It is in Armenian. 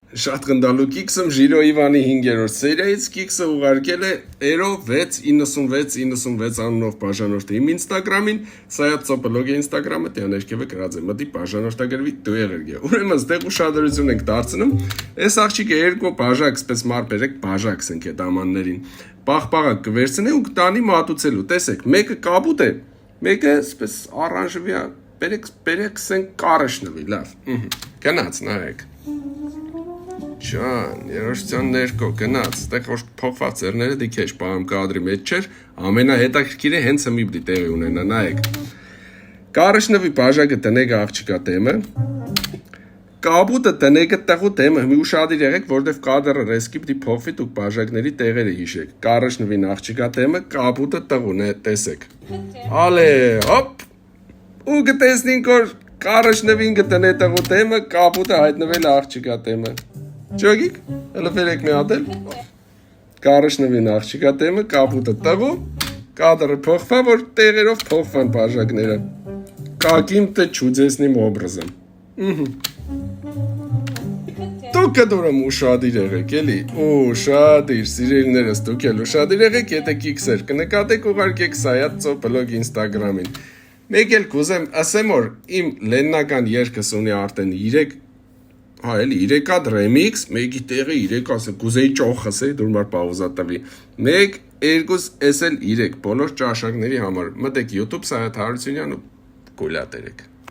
Շատ գնդալու կիքսում Ժիրո Իվանի 5-րդ սերիայից կիքսը ուղարկել է Էրո 69696 անունով բաժանորդը իմ ինստագրամին, սայացո բլոգի ինստագրամը տյան երկևը գրած է, մտի բաժանորդագրվի դու եղերգե։ Ուրեմն ստեղ ուշադրություն ենք դարձնում, այս աղջիկը երկու բաժակ, սպես մարբերեք բաժակ սնք է դամաններին, պաղպաղակ կվերցնե ու կտանի մատուցելու, տեսեք, մեկը կապուտ է, մեկը սպես առանժվյա, բերեք սենք կարշնվի, լավ, գնաց, նայեք Ջան, երոշության ներքո գնաց, ստեղ որ փոխված ձեռները դիքեջ պահամ կադրի մեջ չէր, ամենահետաքրքիրը հենց հմի պիտի տեղի ունենա, նայեք։ Կարշնվի բաժակը տնեք աղջիկա տեմը, կապուտը տնեկը տեղու տեմը, հմի ուշադիր եղեք, որտեվ կադրը ռեսկի պիտի փոխվի դուք բաժակների տեղերը հիշեք։ Կարշնվին աղջիկա տեմը, կապուտը տեղուն է, տեսեք։ Ալե, հոպ, ու կտեսնինք որ կարշնվին կտնե տեղու տեմը, կապուտը հայտնվել աղջիկա տեմը։ Ճոգիկ, հələ վերեք մի հատ էլ։ Կարշնվին աղջիկա տեմը, կապուտը տղու, կադրը փոխվա, որ տեղերով փոխվան բաժակները։ Каким-то чудесным образом։ Դուք դուրում ուշադիր եղեք, էլի, ուշադիր, սիրելիներս դուք էլ ուշադիր եղեք, եթե կիքսեր կնկատեք ուղարկեք Սայաթցո բլոգ ինստագրամին։ Մեկ էլ կուզեմ ասեմ, որ իմ լեննական երկս ունի արդեն 3 Հա, էլի 3 հատ ռեմիքս, մեկի տեղը 3 ասեմ, կուզեի ճոխ ասեի, դուր մար պաուզա տվի։ 1, 2, էս էլ 3, բոլոր ճաշակների համար։ Մտեք YouTube Սայաթ Հարությունյան ու գոլյատերեք։